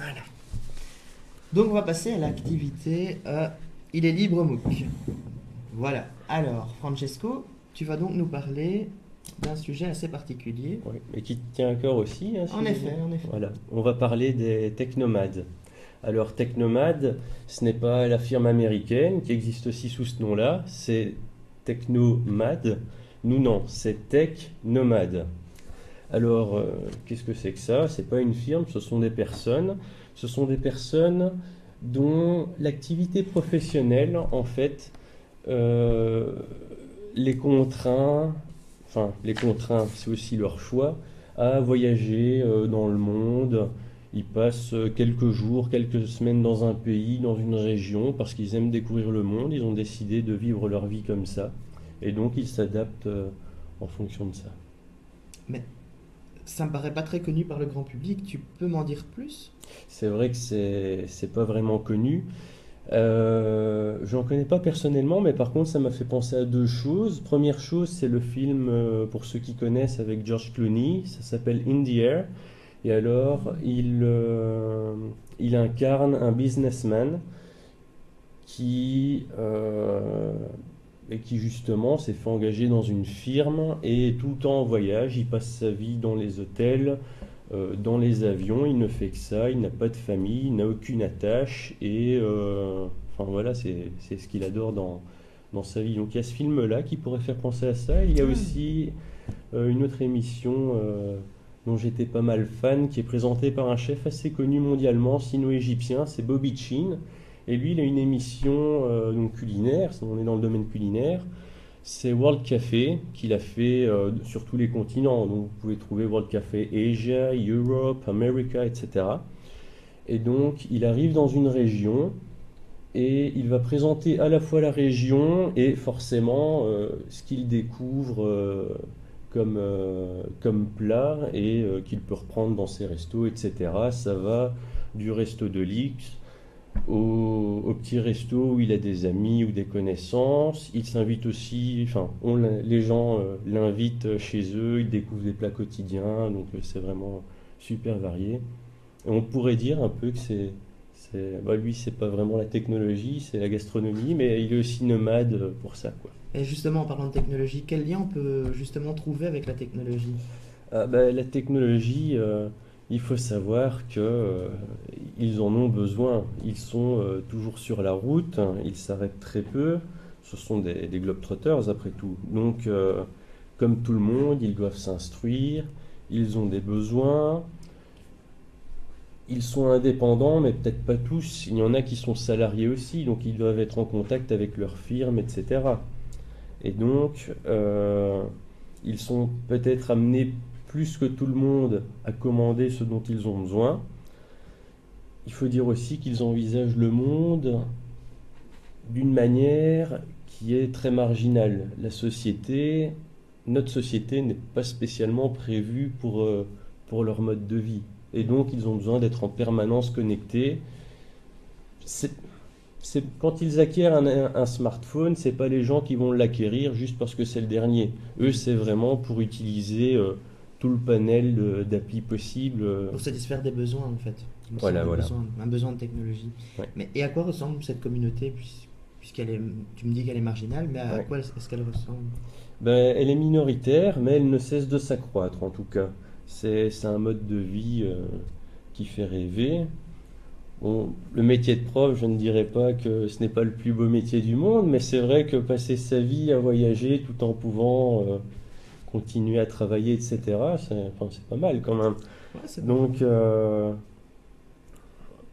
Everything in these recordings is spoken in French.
Voilà. Donc on va passer à l'activité Il est libre MOOC. Voilà. Alors, Francesco, tu vas donc nous parler d'un sujet assez particulier. Oui, et qui te tient à cœur aussi, hein, si En j'ai effet, bien. en effet. Voilà, on va parler des technomades. Alors, technomade, ce n'est pas la firme américaine qui existe aussi sous ce nom-là, c'est technomade. Nous, non, c'est tech nomade. Alors, qu'est-ce que c'est que ça? C'est pas une firme, ce sont des personnes. Ce sont des personnes dont l'activité professionnelle, en fait, euh, les contraint, enfin, les contraint, c'est aussi leur choix, à voyager dans le monde. Ils passent quelques jours, quelques semaines dans un pays, dans une région, parce qu'ils aiment découvrir le monde. Ils ont décidé de vivre leur vie comme ça. Et donc, ils s'adaptent en fonction de ça. Mais ça me paraît pas très connu par le grand public. Tu peux m'en dire plus? C'est vrai que c'est pas vraiment connu. Je n'en connais pas personnellement, mais par contre, ça m'a fait penser à deux choses. Première chose, c'est le film, pour ceux qui connaissent, avec George Clooney. Ça s'appelle In the Air. Et alors, il incarne un businessman qui, et qui justement s'est fait engager dans une firme et est tout le temps en voyage. Il passe sa vie dans les hôtels, dans les avions. Il ne fait que ça. Il n'a pas de famille, il n'a aucune attache. Et enfin voilà, c'est ce qu'il adore dans sa vie. Donc il y a ce film-là qui pourrait faire penser à ça. Il y a aussi une autre émission dont j'étais pas mal fan, qui est présentée par un chef assez connu mondialement, sino-égyptien, c'est Bobby Chin. Et lui, il a une émission donc culinaire, on est dans le domaine culinaire, c'est World Café, qu'il a fait sur tous les continents. Donc vous pouvez trouver World Café Asia, Europe, America, etc. Et donc il arrive dans une région et il va présenter à la fois la région et forcément ce qu'il découvre comme plat et qu'il peut reprendre dans ses restos, etc. Ça va du resto de luxe au petit resto où il a des amis ou des connaissances. Il s'invite aussi, enfin, les gens l'invitent chez eux, il découvre des plats quotidiens, donc c'est vraiment super varié. Et on pourrait dire un peu que bah lui, c'est pas vraiment la technologie, c'est la gastronomie, mais il est aussi nomade pour ça, quoi. Et justement, en parlant de technologie, quel lien on peut justement trouver avec la technologie? Ah, bah, la technologie, il faut savoir que ils en ont besoin. Ils sont toujours sur la route, hein, ils s'arrêtent très peu. Ce sont des globetrotters après tout. Donc, comme tout le monde, ils doivent s'instruire, ils ont des besoins, ils sont indépendants, mais peut-être pas tous. Il y en a qui sont salariés aussi, donc ils doivent être en contact avec leur firme, etc. Et donc, ils sont peut-être amenés plus que tout le monde à commander ce dont ils ont besoin. Il faut dire aussi qu'ils envisagent le monde d'une manière qui est très marginale. Notre société n'est pas spécialement prévue pour leur mode de vie. Et donc, ils ont besoin d'être en permanence connectés. C'est quand ils acquièrent un smartphone, c'est pas les gens qui vont l'acquérir juste parce que c'est le dernier. Eux, c'est vraiment pour utiliser tout le panel d'applis possibles. Pour satisfaire des besoins, en fait. Il me semble Voilà, voilà. un besoin de technologie. Ouais, Mais et à quoi ressemble cette communauté, puisqu'elle est, tu me dis qu'elle est marginale, mais à ouais. quoi est-ce qu'elle ressemble? Ben, elle est minoritaire, mais elle ne cesse de s'accroître en tout cas. C'est un mode de vie qui fait rêver. Bon, le métier de prof, je ne dirais pas que ce n'est pas le plus beau métier du monde, mais c'est vrai que passer sa vie à voyager tout en pouvant continuer à travailler, etc., enfin, c'est pas mal quand même. Ouais, c'est pas mal. Donc,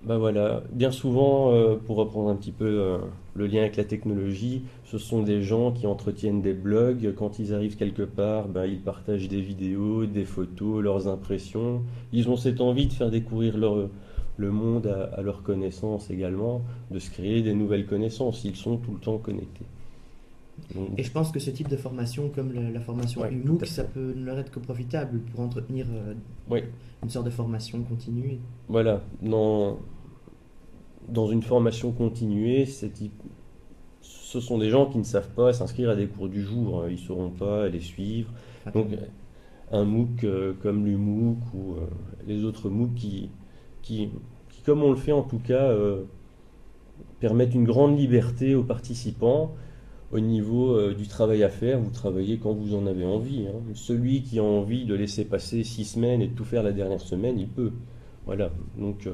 bah voilà, bien souvent, pour reprendre un petit peu le lien avec la technologie, ce sont des gens qui entretiennent des blogs. Quand ils arrivent quelque part, bah, ils partagent des vidéos, des photos, leurs impressions. Ils ont cette envie de faire découvrir le monde à leurs connaissances également, de se créer des nouvelles connaissances. Ils sont tout le temps connectés. Donc, Et je pense que ce type de formation, comme la formation ouais, tout UMOOC, à ça fait. peut ne leur être que profitable pour entretenir Oui, une sorte de formation continue. voilà. Dans une formation continuée, ce sont des gens qui ne savent pas s'inscrire à des cours du jour, hein. Ils ne sauront pas les suivre. Donc, Fatalement. un MOOC comme l'UMOOC ou les autres MOOC qui comme on le fait en tout cas, permettre une grande liberté aux participants au niveau du travail à faire. Vous travaillez quand vous en avez envie, hein. Celui qui a envie de laisser passer 6 semaines et de tout faire la dernière semaine, il peut. Voilà. Donc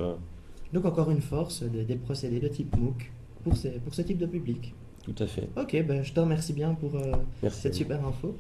encore une force des procédés de type MOOC pour ce type de public. Tout à fait. Ok, ben, je te remercie bien pour Merci à cette vous. super info.